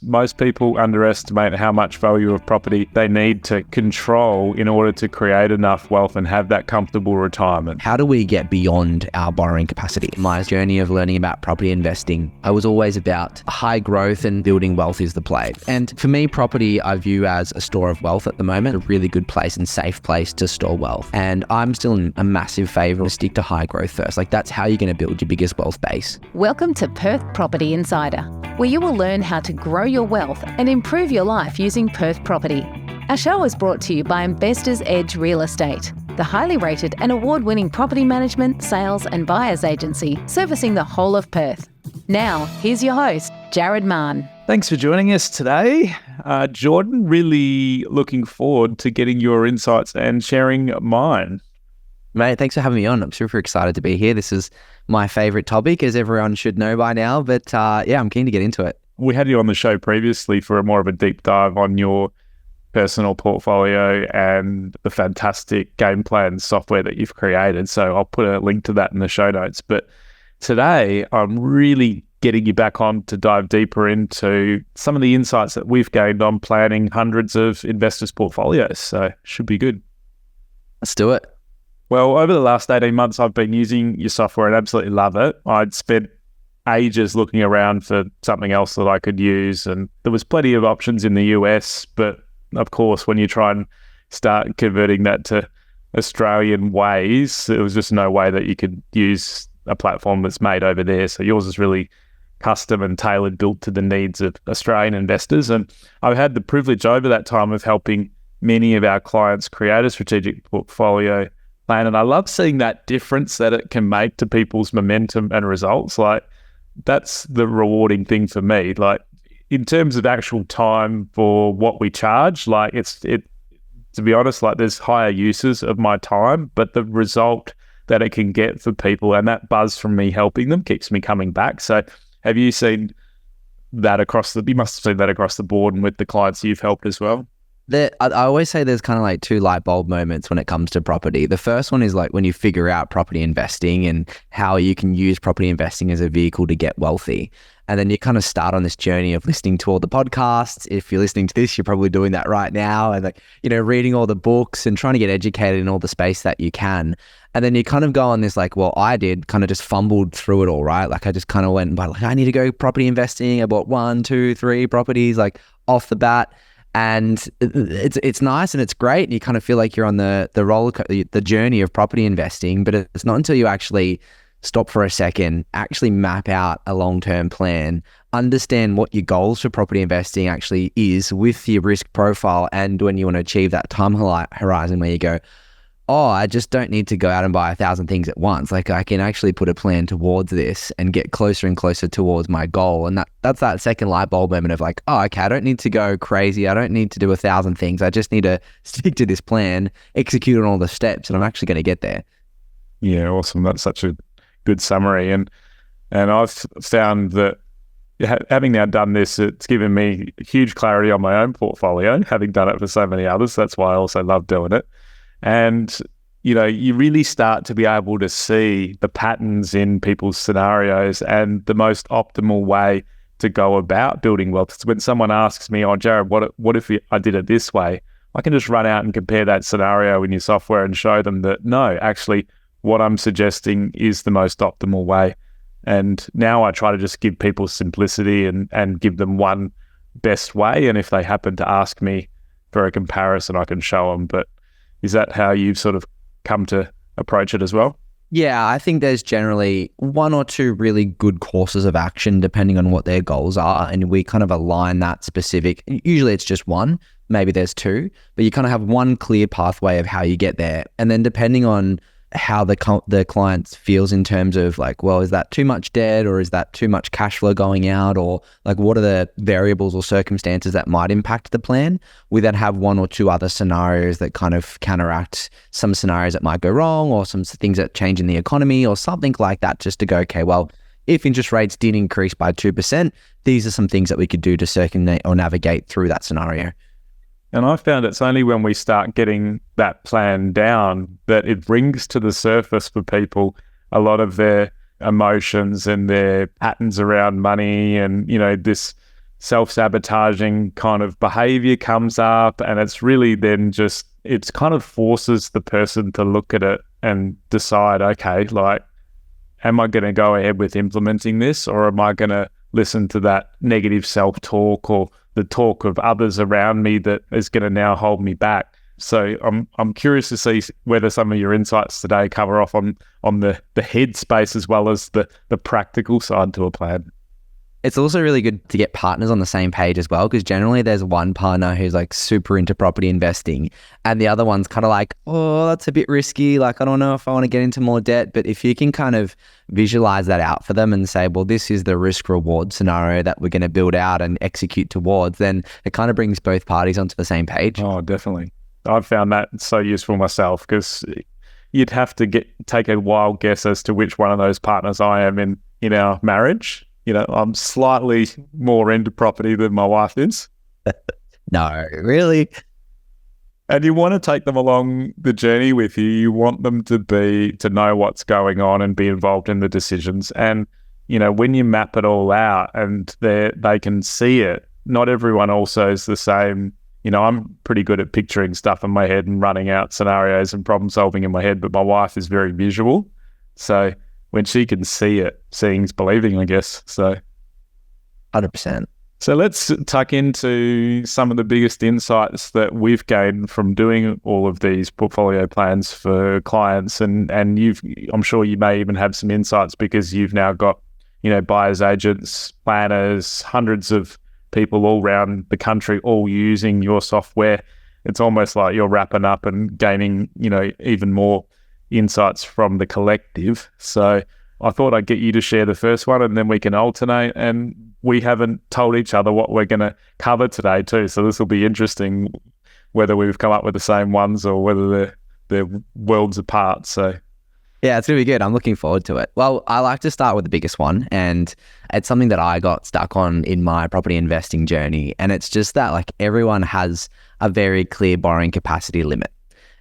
Most people underestimate how much value of property they need to control in order to create enough wealth and have that comfortable retirement. How do we get beyond our borrowing capacity? My journey of learning about property investing, I was always about high growth and building wealth is the play. And for me, property I view as a store of wealth at the moment, a really good place and safe place to store wealth. And I'm still a massive favour to stick to high growth first. Like that's how you're going to build your biggest wealth base. Welcome to Perth Property Insider, where you will learn how to grow your wealth and improve your life using Perth property. Our show is brought to you by Investors Edge Real Estate, the highly rated and award-winning property management, sales and buyers agency servicing the whole of Perth. Now, here's your host, Jared Mann. Thanks for joining us today. Jordan, really looking forward to getting your insights and sharing mine. Mate, thanks for having me on. I'm super excited to be here. This is my favourite topic, as everyone should know by now, but I'm keen to get into it. We had you on the show previously for more of a deep dive on your personal portfolio and the fantastic game plan software that you've created. So I'll put a link to that in the show notes. But today I'm really getting you back on to dive deeper into some of the insights that we've gained on planning hundreds of investors' portfolios. So should be good. Let's do it. Well, over the last 18 months, I've been using your software and absolutely love it. I'd spent ages looking around for something else that I could use, and there was plenty of options in the US, but of course when you try and start converting that to Australian ways, there was just no way that you could use a platform that's made over there. So yours is really custom and tailored, built to the needs of Australian investors. And I've had the privilege over that time of helping many of our clients create a strategic portfolio plan, and I love seeing that difference that it can make to people's momentum and results. Like, that's the rewarding thing for me. Like, in terms of actual time for what we charge, like to be honest, like there's higher uses of my time, but the result that it can get for people and that buzz from me helping them keeps me coming back. So have you seen that you must have seen that across the board and with the clients you've helped as well? I always say there's kind of like two light bulb moments when it comes to property. The first one is like when you figure out property investing and how you can use property investing as a vehicle to get wealthy. And then you kind of start on this journey of listening to all the podcasts. If you're listening to this, you're probably doing that right now. And reading all the books and trying to get educated in all the space that you can. And then you kind of go on this I just fumbled through it all, right? Like I just kind of went and bought, I need to go property investing. I bought 1, 2, 3 properties off the bat. And it's nice and it's great. And you kind of feel like you're on the journey of property investing, but it's not until you actually stop for a second, actually map out a long-term plan, understand what your goals for property investing actually is with your risk profile, and when you want to achieve that time horizon where you go, oh, I just don't need to go out and buy 1,000 things at once. Like I can actually put a plan towards this and get closer and closer towards my goal. And that's that second light bulb moment of like, oh, okay, I don't need to go crazy. I don't need to do 1,000 things. I just need to stick to this plan, execute on all the steps, and I'm actually going to get there. Yeah, awesome. That's such a good summary. And I've found that having now done this, it's given me huge clarity on my own portfolio, having done it for so many others. That's why I also love doing it. And, you really start to be able to see the patterns in people's scenarios and the most optimal way to go about building wealth. So when someone asks me, oh, Jared, what if I did it this way? I can just run out and compare that scenario in your software and show them that, no, actually, what I'm suggesting is the most optimal way. And now I try to just give people simplicity and give them one best way. And if they happen to ask me for a comparison, I can show them. But is that how you've sort of come to approach it as well? Yeah, I think there's generally 1 or 2 really good courses of action depending on what their goals are. And we kind of align that specific. Usually it's just 1, maybe there's 2, but you kind of have one clear pathway of how you get there. And then depending on how the client feels in terms of is that too much debt or is that too much cash flow going out, or what are the variables or circumstances that might impact the plan, we then have 1 or 2 other scenarios that kind of counteract some scenarios that might go wrong or some things that change in the economy or something like that, just to go, okay, well, if interest rates did increase by 2%, these are some things that we could do to circumvent or navigate through that scenario. And I found it's only when we start getting that plan down that it brings to the surface for people a lot of their emotions and their patterns around money and, this self-sabotaging kind of behavior comes up, and it's really then just, it's kind of forces the person to look at it and decide, okay, like, am I going to go ahead with implementing this, or am I going to listen to that negative self-talk or the talk of others around me that is going to now hold me back? So I'm curious to see whether some of your insights today cover off on the head space as well as the practical side to a plan. It's also really good to get partners on the same page as well, because generally there's one partner who's like super into property investing and the other one's kind of like, oh, that's a bit risky. Like, I don't know if I want to get into more debt. But if you can kind of visualize that out for them and say, well, this is the risk reward scenario that we're going to build out and execute towards, then it kind of brings both parties onto the same page. Oh, definitely. I've found that so useful myself, because you'd have to take a wild guess as to which one of those partners I am in our marriage. You know, I'm slightly more into property than my wife is. No, really? And you want to take them along the journey with you. You want them to know what's going on and be involved in the decisions. And, you know, when you map it all out and they can see it, not everyone also is the same. You know, I'm pretty good at picturing stuff in my head and running out scenarios and problem solving in my head, but my wife is very visual. So when she can see it, seeing's believing, I guess. So 100%. So let's tuck into some of the biggest insights that we've gained from doing all of these portfolio plans for clients. And I'm sure you may even have some insights because you've now got, you know, buyers agents, planners, hundreds of people all around the country all using your software. It's almost like you're wrapping up and gaining, you know, even more insights from the collective. So I thought I'd get you to share the first one and then we can alternate. And we haven't told each other what we're going to cover today too. So this will be interesting, whether we've come up with the same ones or whether they're worlds apart. So yeah, it's going to be good. I'm looking forward to it. Well, I like to start with the biggest one, and it's something that I got stuck on in my property investing journey. And it's just that, like, everyone has a very clear borrowing capacity limit.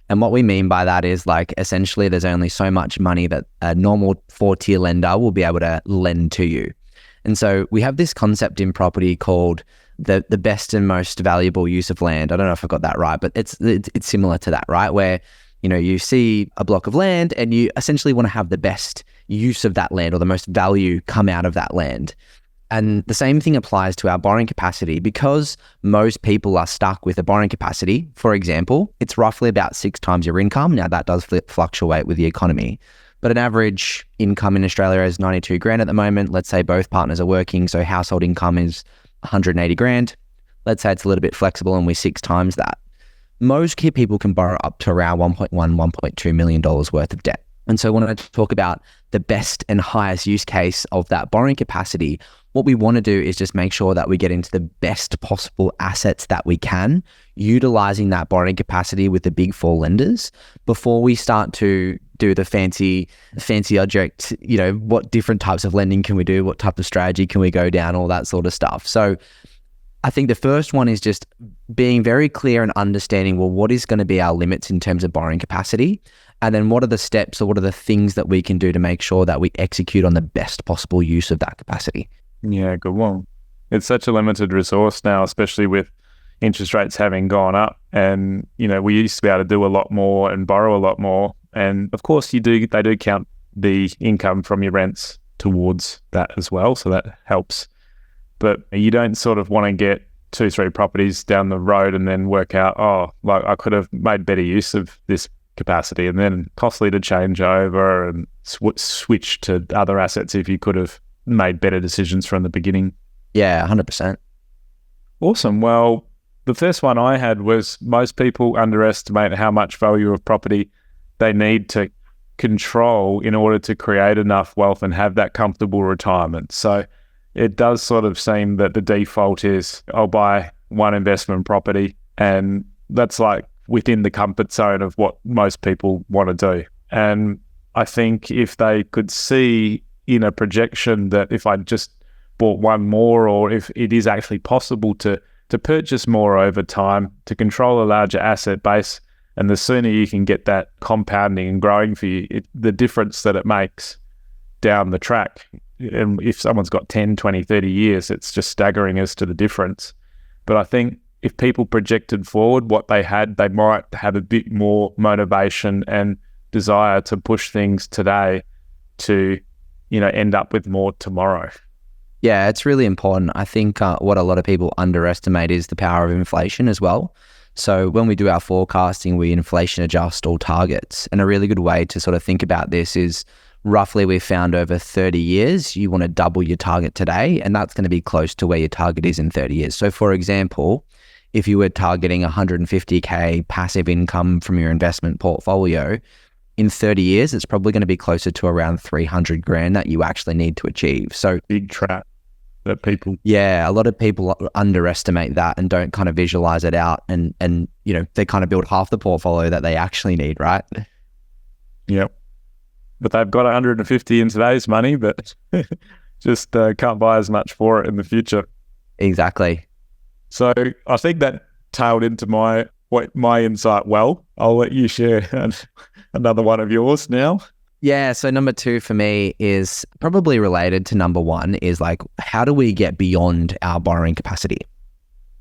And what we mean by that is, like, essentially there's only so much money that a normal 4-tier lender will be able to lend to you. And so we have this concept in property called the best and most valuable use of land. I don't know if I got that right, but it's similar to that, right? Where, you know, you see a block of land and you essentially want to have the best use of that land or the most value come out of that land. And the same thing applies to our borrowing capacity, because most people are stuck with a borrowing capacity. For example, it's roughly about 6 times your income. Now that does fluctuate with the economy, but an average income in Australia is 92 grand at the moment. Let's say both partners are working, so household income is 180 grand. Let's say it's a little bit flexible and we're 6 times that. Most key people can borrow up to around $1.2 million worth of debt. And so when I talk about the best and highest use case of that borrowing capacity, what we want to do is just make sure that we get into the best possible assets that we can, utilizing that borrowing capacity with the big 4 lenders before we start to do the fancy object, you know, what different types of lending can we do? What type of strategy can we go down? All that sort of stuff. So I think the first one is just being very clear and understanding, well, what is going to be our limits in terms of borrowing capacity? And then what are the steps or what are the things that we can do to make sure that we execute on the best possible use of that capacity? Yeah, good one. It's such a limited resource now, especially with interest rates having gone up. And, you know, we used to be able to do a lot more and borrow a lot more. And of course they do count the income from your rents towards that as well. So that helps. But you don't sort of want to get 2-3 properties down the road and then work out, oh, like I could have made better use of this capacity, and then costly to change over and switch to other assets if you could have made better decisions from the beginning. Yeah, 100%. Awesome. Well, the first one I had was most people underestimate how much value of property they need to control in order to create enough wealth and have that comfortable retirement. So it does sort of seem that the default is I'll buy one investment property, and that's like within the comfort zone of what most people want to do. And I think if they could see in a projection that if I just bought one more, or if it is actually possible to purchase more over time, to control a larger asset base, and the sooner you can get that compounding and growing for you, the difference that it makes down the track and if someone's got 10, 20, 30 years, it's just staggering as to the difference. But I think if people projected forward what they had, they might have a bit more motivation and desire to push things today to, end up with more tomorrow. Yeah, it's really important. I think what a lot of people underestimate is the power of inflation as well. So when we do our forecasting, we inflation adjust all targets. And a really good way to sort of think about this is roughly we've found over 30 years, you want to double your target today, and that's going to be close to where your target is in 30 years. So for example, if you were targeting 150K passive income from your investment portfolio, in 30 years, it's probably going to be closer to around 300 grand that you actually need to achieve. So big trap that people... Yeah, a lot of people underestimate that and don't kind of visualize it out. And they kind of build half the portfolio that they actually need, right? Yep. But they've got 150 in today's money, but just can't buy as much for it in the future. Exactly. So I think that tailed into my insight well. I'll let you share another one of yours now. Yeah, so number 2 for me is probably related to number 1 is like, how do we get beyond our borrowing capacity?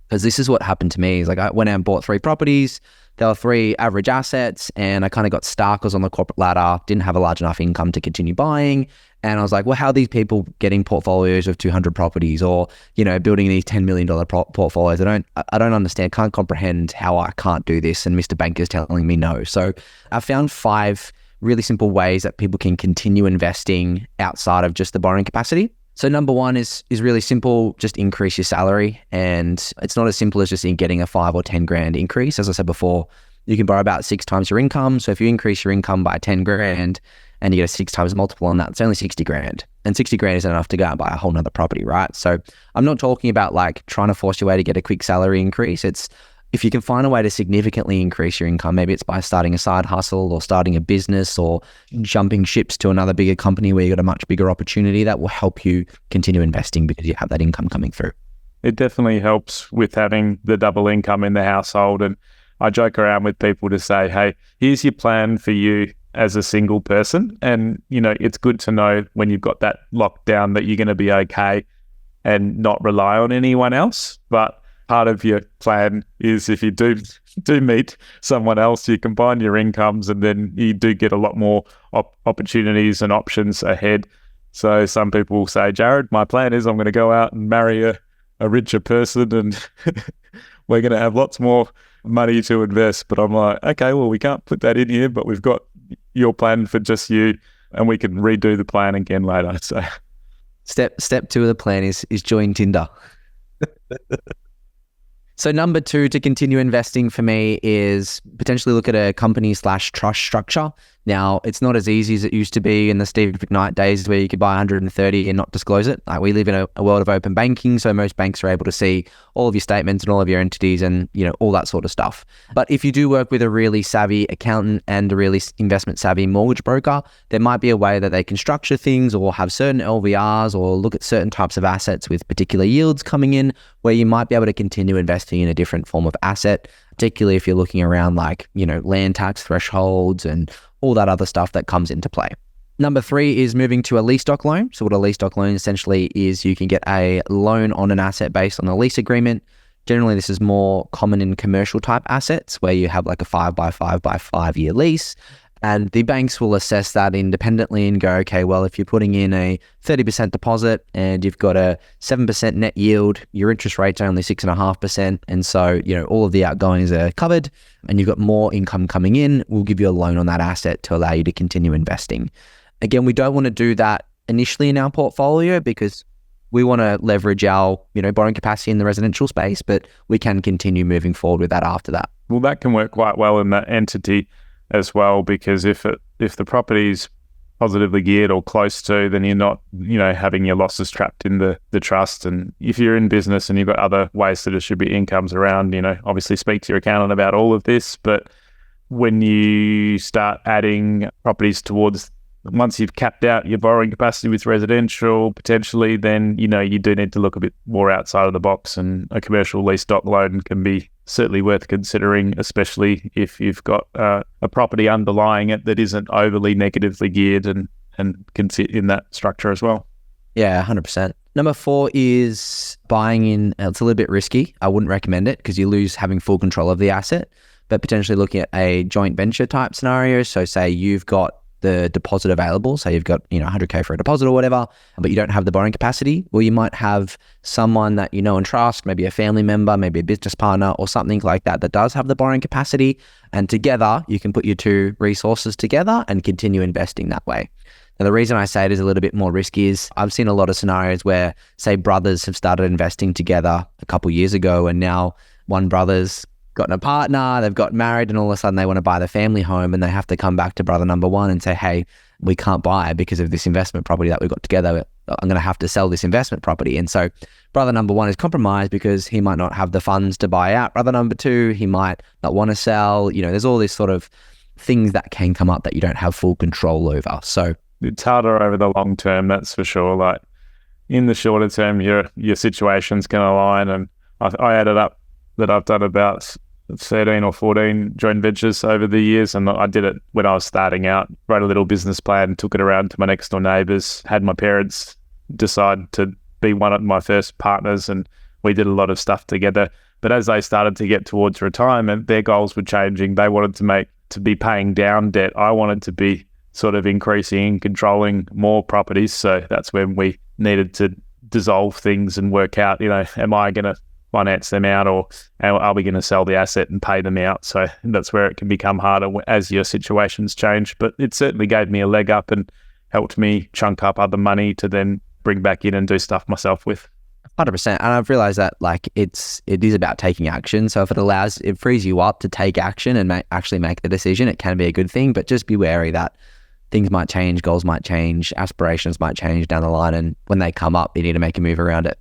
Because this is what happened to me. Is like I went out and bought 3 properties. There were 3 average assets, and I kind of got stuck. I was on the corporate ladder, didn't have a large enough income to continue buying. And I was like, well, how are these people getting portfolios of 200 properties or, building these $10 million portfolios? I don't understand, can't comprehend how I can't do this. And Mr. Banker's telling me no. So I found 5 really simple ways that people can continue investing outside of just the borrowing capacity. So number 1 is really simple, just increase your salary. And it's not as simple as just getting a 5 or 10 grand increase. As I said before, you can borrow about 6 times your income. So if you increase your income by 10 grand and you get a 6 times multiple on that, it's only 60 grand. And 60 grand isn't enough to go out and buy a whole nother property, right? So I'm not talking about like trying to force your way to get a quick salary increase. It's if you can find a way to significantly increase your income, maybe it's by starting a side hustle or starting a business or jumping ships to another bigger company where you got a much bigger opportunity, that will help you continue investing because you have that income coming through. It definitely helps with having the double income in the household. And I joke around with people to say, hey, here's your plan for you as a single person. And, it's good to know when you've got that locked down that you're going to be okay and not rely on anyone else. But part of your plan is if you do meet someone else, you combine your incomes and then you do get a lot more opportunities and options ahead. So some people will say, Jared, my plan is I'm going to go out and marry a richer person and we're going to have lots more money to invest. But I'm like, okay, well, we can't put that in here, but we've got your plan for just you and we can redo the plan again later. So step 2 of the plan is join Tinder. So number 2 to continue investing for me is potentially look at a company/trust structure. Now, it's not as easy as it used to be in the Steve McKnight days where you could buy 130 and not disclose it. Like we live in a world of open banking, so most banks are able to see all of your statements and all of your entities and, all that sort of stuff. But if you do work with a really savvy accountant and a really investment savvy mortgage broker, there might be a way that they can structure things or have certain LVRs or look at certain types of assets with particular yields coming in where you might be able to continue investing in a different form of asset, particularly if you're looking around like, land tax thresholds and all that other stuff that comes into play. Number 3 is moving to a lease stock loan. So what a lease stock loan essentially is, you can get a loan on an asset based on a lease agreement. Generally, this is more common in commercial type assets where you have like a 5 by 5 by 5 year lease. And the banks will assess that independently and go, okay, well, if you're putting in a 30% deposit and you've got a 7% net yield, your interest rate's only 6.5%. And so, all of the outgoings are covered and you've got more income coming in, we'll give you a loan on that asset to allow you to continue investing. Again, we don't want to do that initially in our portfolio because we want to leverage our, borrowing capacity in the residential space, but we can continue moving forward with that after that. Well, that can work quite well in that entity as well, because if the property's positively geared or close to, then you're not, having your losses trapped in the trust. And if you're in business and you've got other ways to distribute incomes around, obviously speak to your accountant about all of this. But when you start adding properties towards, once you've capped out your borrowing capacity with residential, potentially, then, you do need to look a bit more outside of the box, and a commercial lease stock loan can be certainly worth considering, especially if you've got a property underlying it that isn't overly negatively geared and can sit in that structure as well. Yeah, 100%. Number 4 is buying in. It's a little bit risky. I wouldn't recommend it because you lose having full control of the asset, but potentially looking at a joint venture type scenario. So say you've got the deposit available. So you've got, 100K for a deposit or whatever, but you don't have the borrowing capacity. Well, you might have someone that you know and trust, maybe a family member, maybe a business partner or something like that does have the borrowing capacity. And together you can put your two resources together and continue investing that way. Now, the reason I say it is a little bit more risky is I've seen a lot of scenarios where, say, brothers have started investing together a couple of years ago, and now one brother's gotten a partner, they've got married, and all of a sudden they want to buy the family home, and they have to come back to brother number 1 and say, hey, we can't buy it because of this investment property that we've got together. I'm going to have to sell this investment property. And so brother number 1 is compromised because he might not have the funds to buy out. Brother number 2, he might not want to sell. There's all these sort of things that can come up that you don't have full control over. So it's harder over the long term, that's for sure. Like in the shorter term, your situations can align. And I added up that I've done about 13 or 14 joint ventures over the years, and I did it when I was starting out. Wrote a little business plan, took it around to my next door neighbours, had my parents decide to be one of my first partners, and we did a lot of stuff together. But as they started to get towards retirement, their goals were changing. They wanted to be paying down debt. I wanted to be sort of increasing and controlling more properties. So that's when we needed to dissolve things and work out, am I going to finance them out, or are we going to sell the asset and pay them out? So that's where it can become harder as your situations change. But it certainly gave me a leg up and helped me chunk up other money to then bring back in and do stuff myself with. 100%. And I've realized that it is about taking action. So if it frees you up to take action and actually make the decision, it can be a good thing. But just be wary that things might change, goals might change, aspirations might change down the line. And when they come up, you need to make a move around it.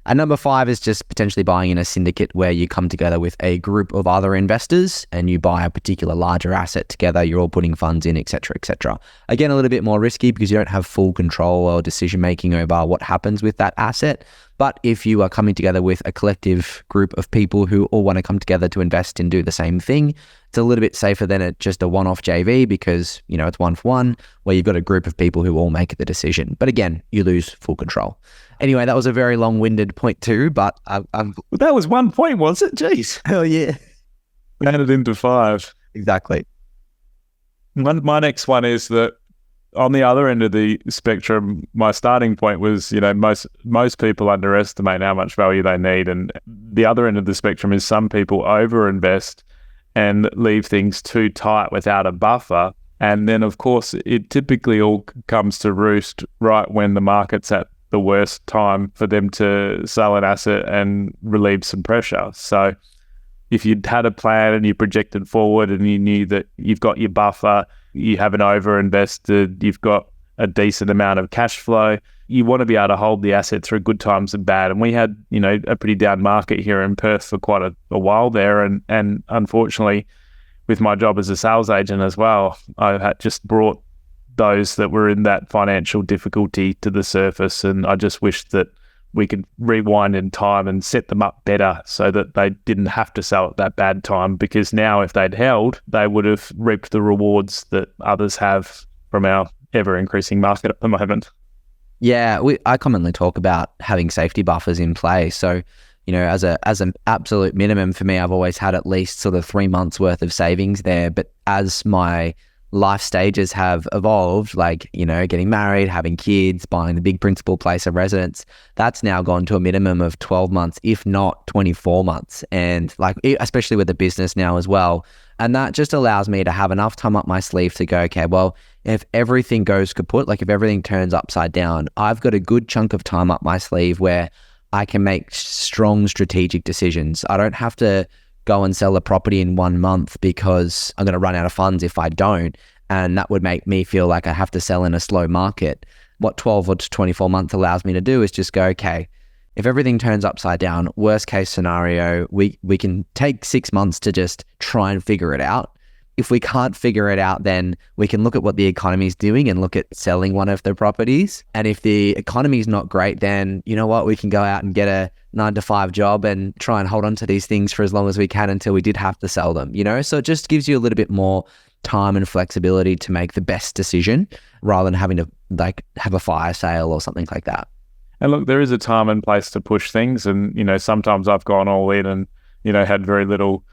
And number 5 is just potentially buying in a syndicate where you come together with a group of other investors and you buy a particular larger asset together. You're all putting funds in, etc., etc. Again, a little bit more risky because you don't have full control or decision making over what happens with that asset. But if you are coming together with a collective group of people who all want to come together to invest and do the same thing, it's a little bit safer than just a one-off JV because, it's 1-for-1 where you've got a group of people who all make the decision. But again, you lose full control. Anyway, that was a very long-winded point too, but that was 1 point, was it? Jeez. Hell yeah. Ran it into 5. Exactly. My next one is that on the other end of the spectrum, my starting point was, most people underestimate how much value they need. And the other end of the spectrum is some people overinvest and leave things too tight without a buffer. And then, of course, it typically all comes to roost right when the market's at the worst time for them to sell an asset and relieve some pressure. So if you'd had a plan and you projected forward and you knew that you've got your buffer, you haven't overinvested, you've got a decent amount of cash flow, you want to be able to hold the asset through good times and bad. And we had, a pretty down market here in Perth for quite a while there. And unfortunately, with my job as a sales agent as well, I had just brought those that were in that financial difficulty to the surface. And I just wish that we could rewind in time and set them up better so that they didn't have to sell at that bad time, because now if they'd held, they would have reaped the rewards that others have from our ever-increasing market at the moment. Yeah, I commonly talk about having safety buffers in play. So, as an absolute minimum for me, I've always had at least sort of 3 months worth of savings there. But as my life stages have evolved, getting married, having kids, buying the big principal place of residence, that's now gone to a minimum of 12 months, if not 24 months. And especially with the business now as well. And that just allows me to have enough time up my sleeve to go, okay, well, if everything goes kaput, if everything turns upside down, I've got a good chunk of time up my sleeve where I can make strong strategic decisions. I don't have to go and sell a property in 1 month because I'm going to run out of funds if I don't. And that would make me feel like I have to sell in a slow market. What 12 or 24 months allows me to do is just go, okay, if everything turns upside down, worst case scenario, we can take 6 months to just try and figure it out. If we can't figure it out, then we can look at what the economy is doing and look at selling one of the properties. And if the economy is not great, then you know what? We can go out and get a 9-to-5 job and try and hold on to these things for as long as we can until we did have to sell them, So it just gives you a little bit more time and flexibility to make the best decision rather than having to like have a fire sale or something like that. And look, there is a time and place to push things. And, sometimes I've gone all in and, had very little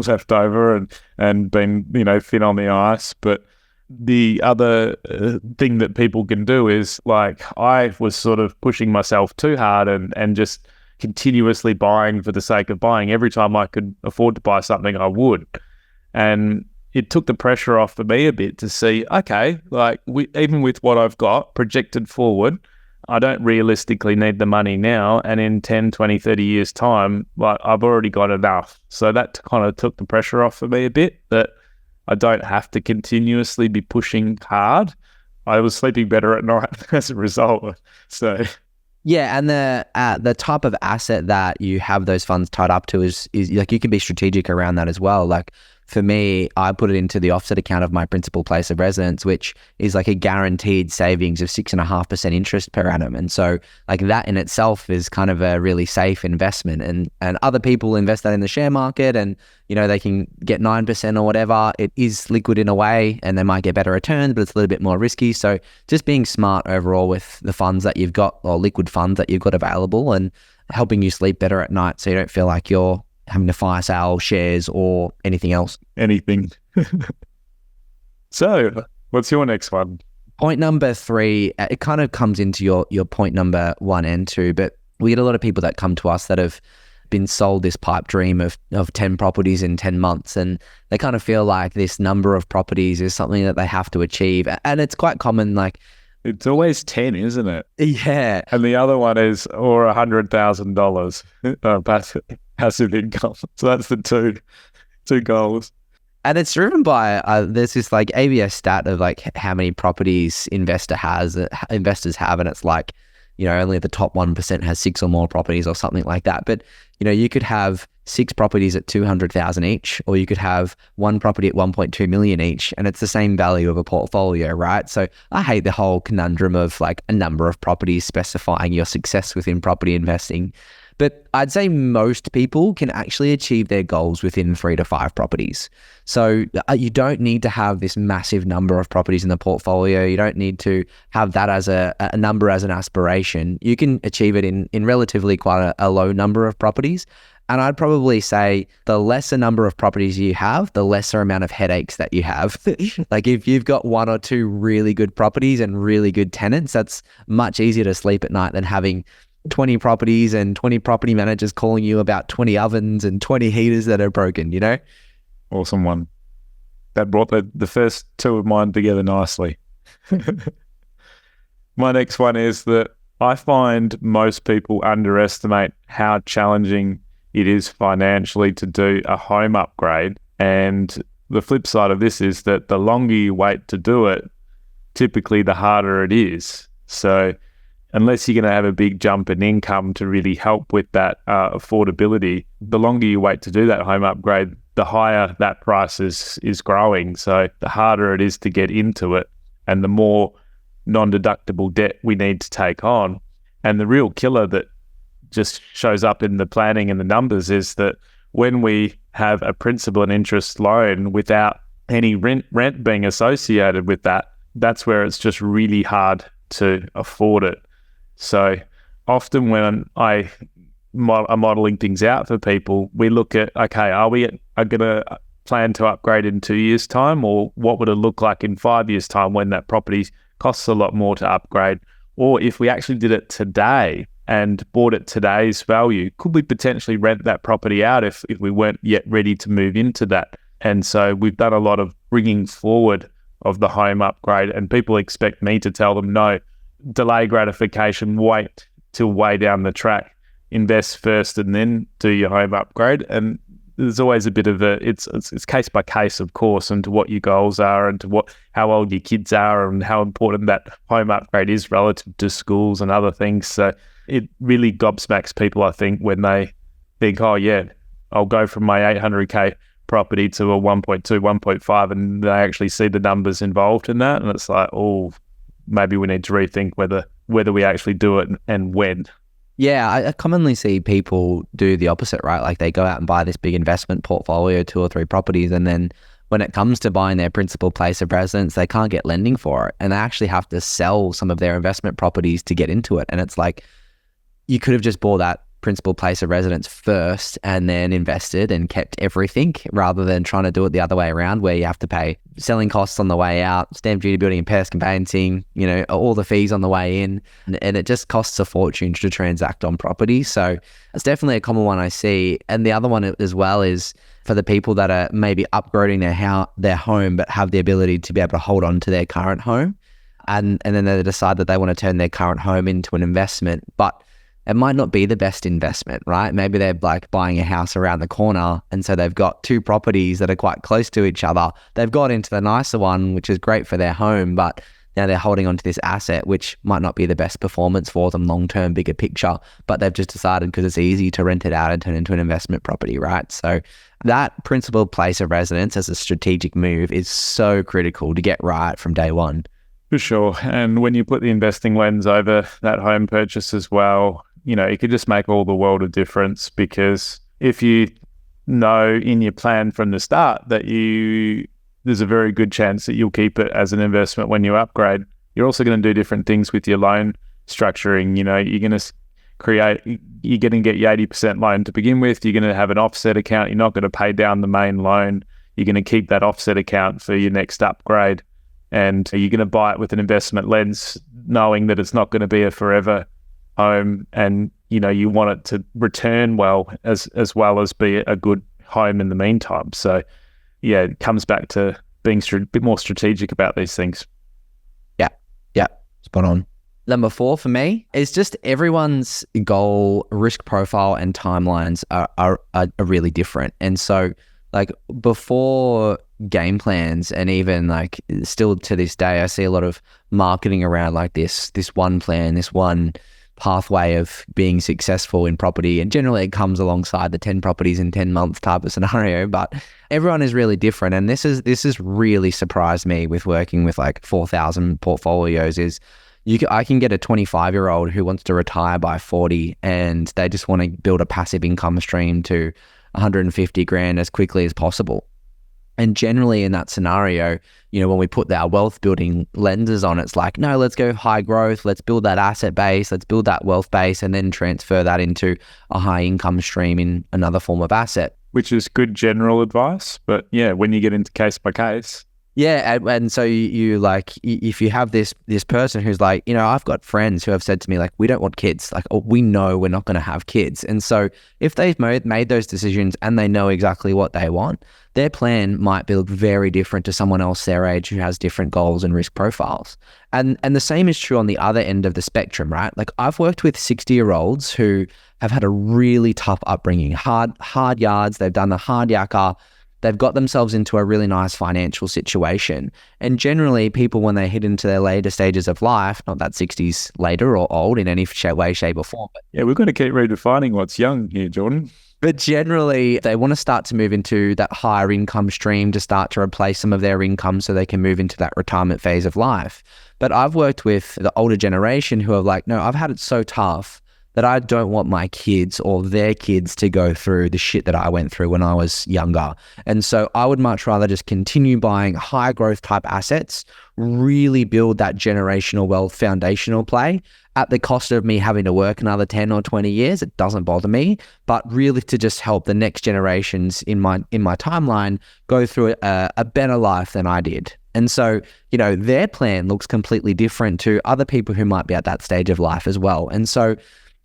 left over and been, thin on the ice. But the other thing that people can do is, like, I was sort of pushing myself too hard and just continuously buying for the sake of buying. Every time I could afford to buy something, I would. And it took the pressure off for me a bit to see, okay, like even with what I've got projected forward, I don't realistically need the money now. And in 10, 20, 30 years time, like I've already got enough. So that kind of took the pressure off for me a bit, that I don't have to continuously be pushing hard. I was sleeping better at night as a result. So yeah, and the type of asset that you have those funds tied up to is like you can be strategic around that as well. Like for me, I put it into the offset account of my principal place of residence, which is like a guaranteed savings of 6.5% interest per annum. And so like that in itself is kind of a really safe investment. And other people invest that in the share market and, they can get 9% or whatever. It is liquid in a way and they might get better returns, but it's a little bit more risky. So just being smart overall with the funds that you've got, or liquid funds that you've got available, and helping you sleep better at night so you don't feel like you're having to fire sale shares or anything else. Anything. So what's your next one? Point number 3, it kind of comes into your point number 1 and 2, but we get a lot of people that come to us that have been sold this pipe dream of 10 properties in 10 months, and they kind of feel like this number of properties is something that they have to achieve. And it's quite common, like, it's always 10, isn't it? Yeah. And the other one is, or $100,000 passive income. So that's the two goals. And it's driven by, there's this like ABS stat of like how many properties investors have. And it's like, only the top 1% has 6 or more properties or something like that. But, you could have 6 properties at 200,000 each, or you could have 1 property at 1.2 million each, and it's the same value of a portfolio, right? So I hate the whole conundrum of like a number of properties specifying your success within property investing. But I'd say most people can actually achieve their goals within 3 to 5 properties. So you don't need to have this massive number of properties in the portfolio. You don't need to have that as a number as an aspiration. You can achieve it in relatively quite a low number of properties. And I'd probably say the lesser number of properties you have, the lesser amount of headaches that you have. Like if you've got 1 or 2 really good properties and really good tenants, that's much easier to sleep at night than having 20 properties and 20 property managers calling you about 20 ovens and 20 heaters that are broken, Awesome one. That brought the first 2 of mine together nicely. My next one is that I find most people underestimate how challenging it is financially to do a home upgrade. And the flip side of this is that the longer you wait to do it, typically the harder it is. So unless you're going to have a big jump in income to really help with that affordability, the longer you wait to do that home upgrade, the higher that price is growing. So the harder it is to get into it and the more non-deductible debt we need to take on. And the real killer that just shows up in the planning and the numbers is that when we have a principal and interest loan without any rent being associated with that, that's where it's just really hard to afford it. So often when I'm modeling things out for people, we look at, okay, are going to plan to upgrade in 2 years' time, or what would it look like in 5 years' time when that property costs a lot more to upgrade? Or if we actually did it today and bought at today's value, could we potentially rent that property out if we weren't yet ready to move into that? And so we've done a lot of bringing forward of the home upgrade, and people expect me to tell them, no, delay gratification, wait till way down the track, invest first and then do your home upgrade. And there's always a bit of it's case by case, of course, and to what your goals are and to how old your kids are and how important that home upgrade is relative to schools and other things. So it really gobsmacks people, I think, when they think, oh yeah, I'll go from my 800k property to a 1.2, 1.5, and they actually see the numbers involved in that, and it's like, oh, maybe we need to rethink whether we actually do it and when. Yeah, I commonly see people do the opposite, right? Like they go out and buy this big investment portfolio, 2 or 3 properties, and then when it comes to buying their principal place of residence, they can't get lending for it. And they actually have to sell some of their investment properties to get into it. And it's like, you could have just bought that principal place of residence first and then invested and kept everything, rather than trying to do it the other way around, where you have to pay selling costs on the way out, stamp duty, building and pest, conveyancing, all the fees on the way in. And it just costs a fortune to transact on property. So it's definitely a common one I see. And the other one as well is for the people that are maybe upgrading their home, but have the ability to be able to hold on to their current home. And then they decide that they want to turn their current home into an investment, but it might not be the best investment, right? Maybe they're like buying a house around the corner, and so they've got two properties that are quite close to each other. They've got into the nicer one, which is great for their home, but now they're holding onto this asset, which might not be the best performance for them long-term, bigger picture, but they've just decided because it's easy to rent it out and turn it into an investment property, right? So that principal place of residence as a strategic move is so critical to get right from day one. For sure. And when you put the investing lens over that home purchase as well, it could just make all the world of difference, because if you know in your plan from the start that there's a very good chance that you'll keep it as an investment when you upgrade, you're also going to do different things with your loan structuring. You're going to get your 80% loan to begin with. You're going to have an offset account. You're not going to pay down the main loan. You're going to keep that offset account for your next upgrade. And you're going to buy it with an investment lens, knowing that it's not going to be a forever home, and you want it to return well as well as be a good home in the meantime. So yeah, it comes back to being a bit more strategic about these things. Yeah, spot on. Number 4 for me is just everyone's goal, risk profile, and timelines are really different. And so like before game plans, and even like still to this day, I see a lot of marketing around like this one plan, this one pathway of being successful in property. And generally it comes alongside the 10 properties in 10 months type of scenario, but everyone is really different. And this has really surprised me with working with like 4,000 portfolios is I can get a 25-year-old who wants to retire by 40, and they just want to build a passive income stream to 150 grand as quickly as possible. And generally in that scenario, when we put our wealth building lenses on, it's like, no, let's go high growth. Let's build that asset base. Let's build that wealth base, and then transfer that into a high income stream in another form of asset. Which is good general advice. But yeah, when you get into case by case. Yeah. And so you like, if you have this person who's like, I've got friends who have said to me, like, we don't want kids. Like, we know we're not going to have kids. And so if they've made those decisions and they know exactly what they want, their plan might be very different to someone else their age who has different goals and risk profiles. And the same is true on the other end of the spectrum, right? Like I've worked with 60-year-olds who have had a really tough upbringing, hard yards. They've done the hard yakka. They've got themselves into a really nice financial situation. And generally people, when they hit into their later stages of life, not that 60s later or old in any way, shape or form. But yeah, we're going to keep redefining what's young here, Jordan. But generally, they want to start to move into that higher income stream to start to replace some of their income so they can move into that retirement phase of life. But I've worked with the older generation who are like, no, I've had it so tough that I don't want my kids or their kids to go through the shit that I went through when I was younger. And so I would much rather just continue buying high growth type assets, really build that generational wealth foundational play at the cost of me having to work another 10 or 20 years. It doesn't bother me, but really to just help the next generations in my timeline go through a better life than I did. And so, their plan looks completely different to other people who might be at that stage of life as well. And so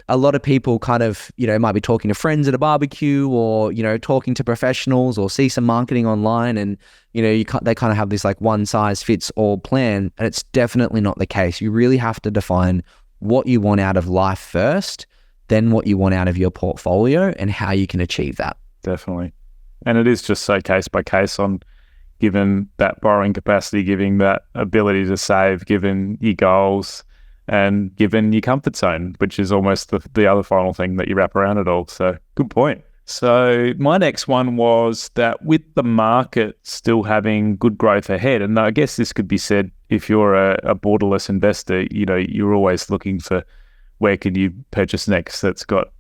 a lot of people kind of, might be talking to friends at a barbecue or, talking to professionals or see some marketing online and, they kind of have this like one size fits all plan. And it's definitely not the case. You really have to define what you want out of life first, then what you want out of your portfolio and how you can achieve that. Definitely. And it is just so case by case on given that borrowing capacity, given that ability to save, given your goals, and given your comfort zone, which is almost the other final thing that you wrap around it all. So good point. So my next one was that with the market still having good growth ahead, and I guess this could be said if you're a borderless investor, you're always looking for where can you purchase next that's got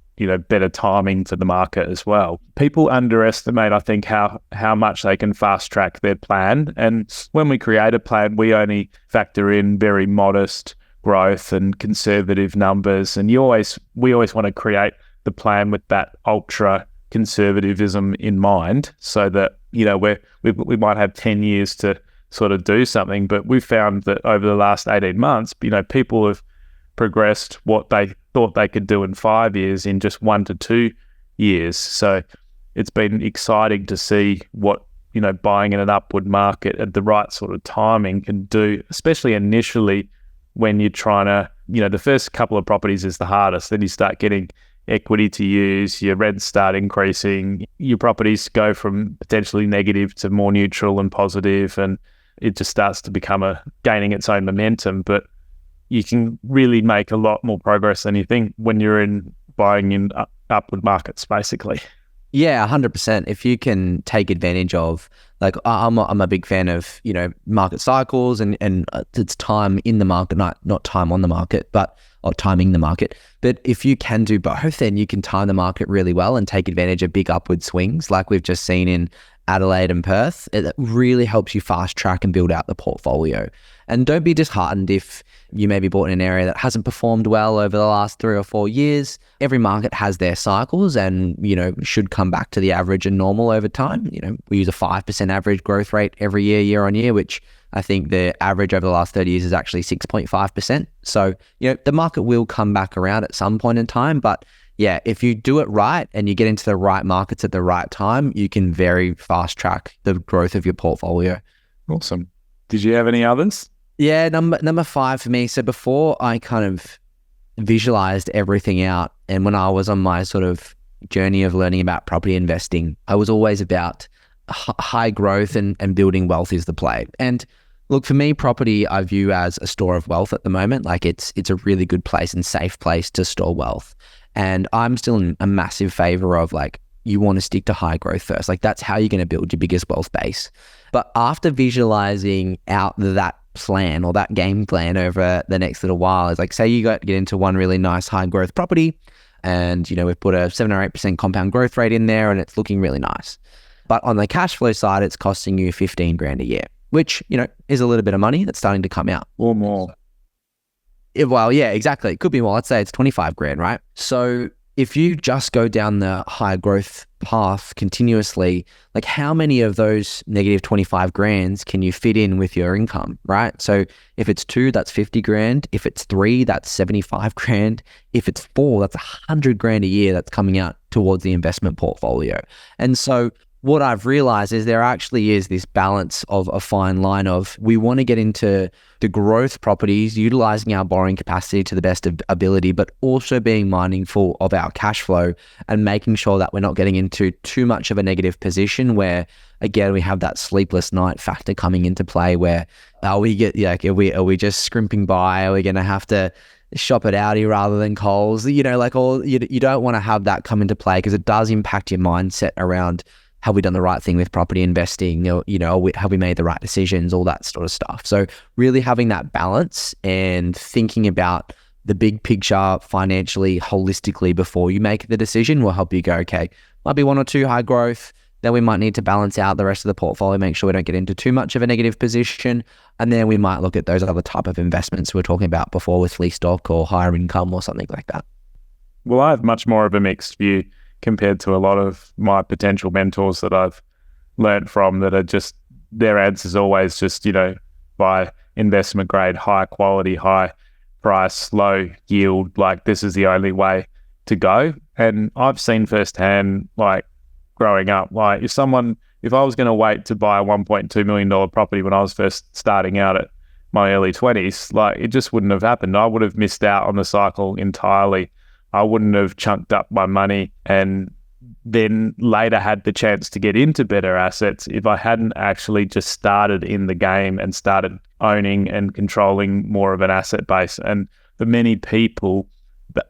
better timing for the market as well. People underestimate, I think, how much they can fast track their plan. And when we create a plan, we only factor in very modest growth and conservative numbers. And we always want to create the plan with that ultra conservatism in mind, so that we might have 10 years to sort of do something. But we've found that over the last 18 months, people have progressed what they thought they could do in 5 years in just 1 to 2 years. So it's been exciting to see what buying in an upward market at the right sort of timing can do, especially initially when you're trying to, the first couple of properties is the hardest. Then you start getting equity to use, your rents start increasing, your properties go from potentially negative to more neutral and positive, and it just starts to become gaining its own momentum. But you can really make a lot more progress than you think when you're buying in upward markets, basically. Yeah, 100%. If you can take advantage of, like, I'm a big fan of, market cycles and it's time in the market, not time on the market, or timing the market. But if you can do both, then you can time the market really well and take advantage of big upward swings like we've just seen in Adelaide and Perth. It really helps you fast track and build out the portfolio. And don't be disheartened if you maybe bought in an area that hasn't performed well over the last 3 or 4 years. Every market has their cycles and, should come back to the average and normal over time. We use a 5% average growth rate every year on year, which I think the average over the last 30 years is actually 6.5%. So, the market will come back around at some point in time. But yeah, if you do it right and you get into the right markets at the right time, you can very fast track the growth of your portfolio. Awesome. Did you have any others? Yeah, number 5 for me. So before I kind of visualized everything out, and when I was on my sort of journey of learning about property investing, I was always about high growth and building wealth is the play. And look, for me, property I view as a store of wealth at the moment. Like it's a really good place and safe place to store wealth. And I'm still in a massive favor of, like, you want to stick to high growth first. Like that's how you're going to build your biggest wealth base. But after visualizing out that plan or that game plan over the next little while, is like, say you get into one really nice high growth property and, we've put a 7 or 8% compound growth rate in there and it's looking really nice. But on the cash flow side, it's costing you 15 grand a year, which, is a little bit of money that's starting to come out. Or more. Well, yeah, exactly. It could be more. Let's say it's 25 grand, right? So if you just go down the high growth path continuously, like how many of those negative 25 grands can you fit in with your income, right? So if it's 2, that's 50 grand. If it's 3, that's 75 grand. If it's 4, that's 100 grand a year that's coming out towards the investment portfolio. And so what I've realized is there actually is this balance of a fine line of, we want to get into the growth properties, utilizing our borrowing capacity to the best of ability, but also being mindful of our cash flow and making sure that we're not getting into too much of a negative position where, again, we have that sleepless night factor coming into play where are we just scrimping by? Are we going to have to shop at Audi rather than Coles? You don't want to have that come into play because it does impact your mindset around, have we done the right thing with property investing? Have we made the right decisions? All that sort of stuff. So really having that balance and thinking about the big picture financially, holistically before you make the decision will help you go, okay, might be 1 or 2 high growth. Then we might need to balance out the rest of the portfolio, make sure we don't get into too much of a negative position. And then we might look at those other type of investments we were talking about before with lease stock or higher income or something like that. Well, I have much more of a mixed view compared to a lot of my potential mentors that I've learned from, that are just, their answer's always just, buy investment grade, high quality, high price, low yield. Like this is the only way to go. And I've seen firsthand, like growing up, like if I was going to wait to buy a $1.2 million property when I was first starting out at my early 20s, like it just wouldn't have happened. I would have missed out on the cycle entirely. I wouldn't have chunked up my money and then later had the chance to get into better assets if I hadn't actually just started in the game and started owning and controlling more of an asset base. And for many people,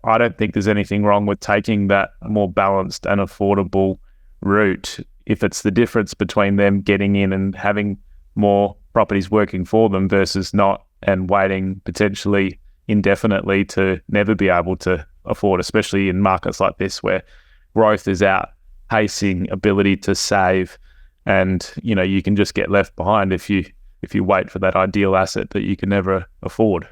I don't think there's anything wrong with taking that more balanced and affordable route if it's the difference between them getting in and having more properties working for them versus not, and waiting potentially indefinitely to never be able to afford, especially in markets like this where growth is outpacing ability to save, and you can just get left behind if you wait for that ideal asset that you can never afford.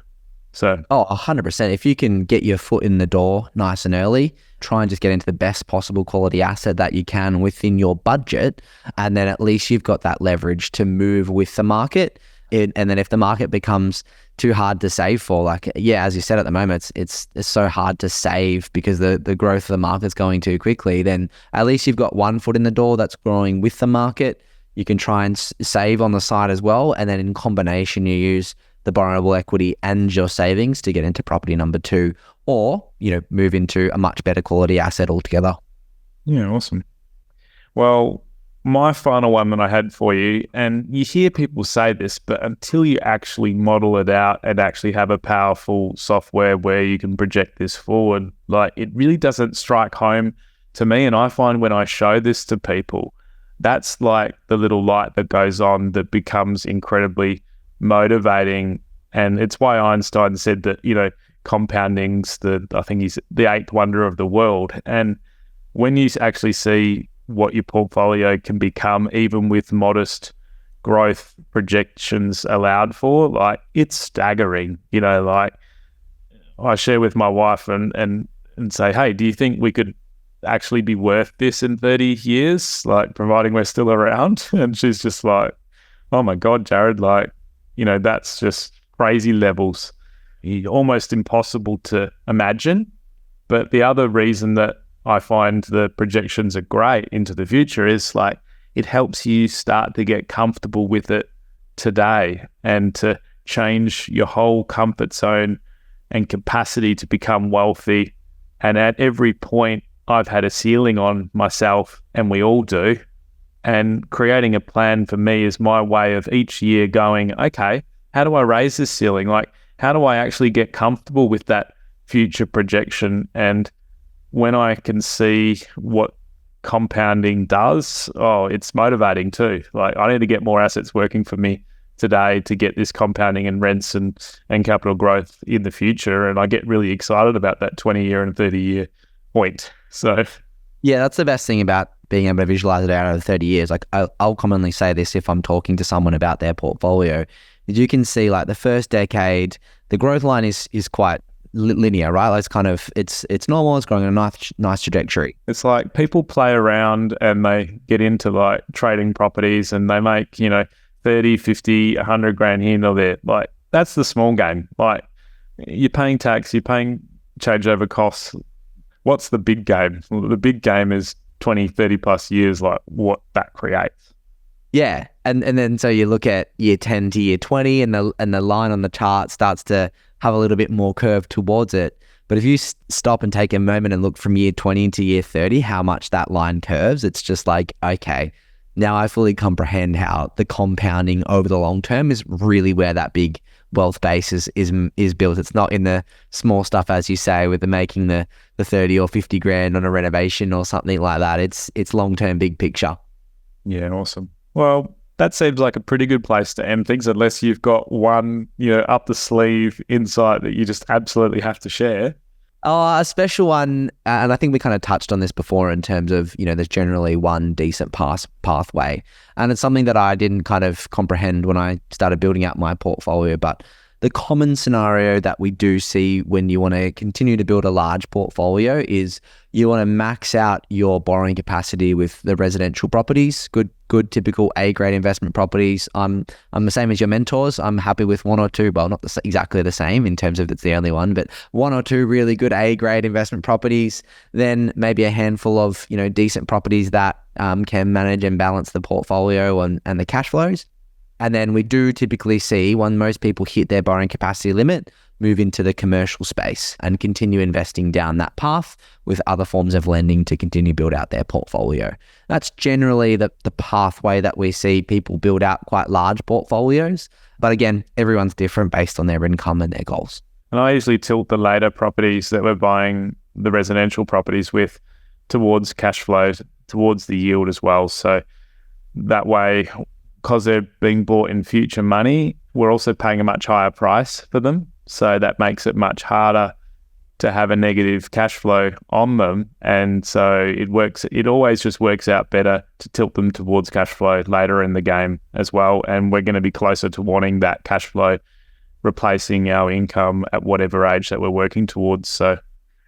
So 100%. If you can get your foot in the door nice and early, try and just get into the best possible quality asset that you can within your budget, and then at least you've got that leverage to move with the market. And then if the market becomes too hard to save for, as you said, at the moment, it's so hard to save because the growth of the market's going too quickly, then at least you've got one foot in the door that's growing with the market. You can try and save on the side as well. And then in combination, you use the borrowable equity and your savings to get into property number 2, or, move into a much better quality asset altogether. Yeah, awesome. Well, my final one that I had for you, and you hear people say this, but until you actually model it out and actually have a powerful software where you can project this forward, it really doesn't strike home to me. And I find when I show this to people, that's like the little light that goes on that becomes incredibly motivating. And it's why Einstein said that, compounding's he's the 8th wonder of the world. And when you actually see what your portfolio can become, even with modest growth projections allowed for, it's staggering. I share with my wife and say, hey, do you think we could actually be worth this in 30 years, providing we're still around? And she's just like, oh my God, Jared, that's just crazy levels. Almost impossible to imagine. But the other reason that I find the projections are great into the future is it helps you start to get comfortable with it today and to change your whole comfort zone and capacity to become wealthy. And at every point, I've had a ceiling on myself, and we all do. And creating a plan for me is my way of each year going, okay, how do I raise this ceiling? How do I actually get comfortable with that future projection? And when I can see what compounding does, it's motivating too. I need to get more assets working for me today to get this compounding and rents and capital growth in the future. And I get really excited about that 20-year and 30-year point. So yeah, that's the best thing about being able to visualize it out over 30 years. I'll commonly say this if I'm talking to someone about their portfolio, is you can see the first decade, the growth line is quite linear, right? It's normal. It's growing in a nice trajectory. It's people play around and they get into trading properties and they make 30, 50, 100 grand here and there. That's the small game. You're paying tax, you're paying changeover costs. What's the big game? Well, the big game is 20, 30 plus years, what that creates. Yeah, and then so you look at year 10 to year 20, and the line on the chart starts to have a little bit more curve towards it. But if you stop and take a moment and look from year 20 to year 30, how much that line curves, it's just okay, now I fully comprehend how the compounding over the long term is really where that big wealth base is built. It's not in the small stuff, as you say, with making the 30 or 50 grand on a renovation or something like that. It's long-term, big picture. Yeah, awesome. Well, that seems like a pretty good place to end things, unless you've got one, up the sleeve insight that you just absolutely have to share. A special one, and I think we kind of touched on this before in terms of, there's generally one decent pathway. And it's something that I didn't kind of comprehend when I started building out my portfolio, but the common scenario that we do see when you want to continue to build a large portfolio is you want to max out your borrowing capacity with the residential properties, good typical A-grade investment properties. I'm the same as your mentors. I'm happy with one or two, well, not exactly the same in terms of it's the only one, but one or two really good A-grade investment properties, then maybe a handful of, decent properties that can manage and balance the portfolio and the cash flows. And then we do typically see, when most people hit their borrowing capacity limit, move into the commercial space and continue investing down that path with other forms of lending to continue build out their portfolio. That's generally the pathway that we see people build out quite large portfolios. But again, everyone's different based on their income and their goals. And I usually tilt the later properties that we're buying, the residential properties with, towards cash flow, towards the yield as well. So that way, because they're being bought in future money, we're also paying a much higher price for them. So that makes it much harder to have a negative cash flow on them. And so it always just works out better to tilt them towards cash flow later in the game as well. And we're going to be closer to wanting that cash flow replacing our income at whatever age that we're working towards. So,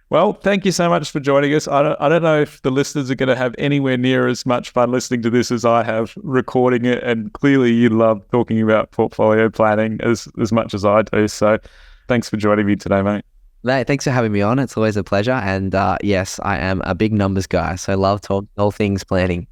well, thank you so much for joining us. I don't know if the listeners are going to have anywhere near as much fun listening to this as I have recording it. And clearly you love talking about portfolio planning as much as I do. So thanks for joining me today, mate. Mate, thanks for having me on. It's always a pleasure. And yes, I am a big numbers guy, so I love talking all things planning.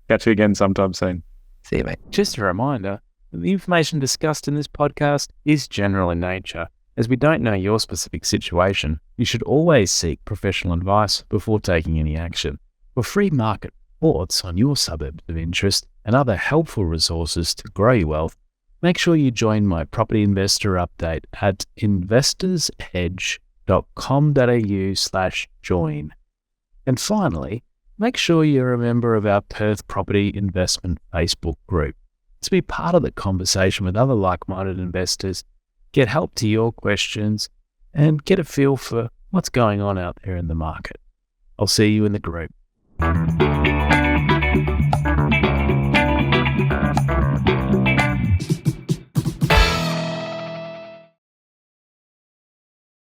Catch you again sometime soon. See you, mate. Just a reminder, the information discussed in this podcast is general in nature. As we don't know your specific situation, you should always seek professional advice before taking any action. For free market reports on your suburbs of interest and other helpful resources to grow your wealth, make sure you join my property investor update at investorsedge.com.au/join. And finally, make sure you're a member of our Perth Property Investment Facebook group to be part of the conversation with other like-minded investors, get help to your questions, and get a feel for what's going on out there in the market. I'll see you in the group.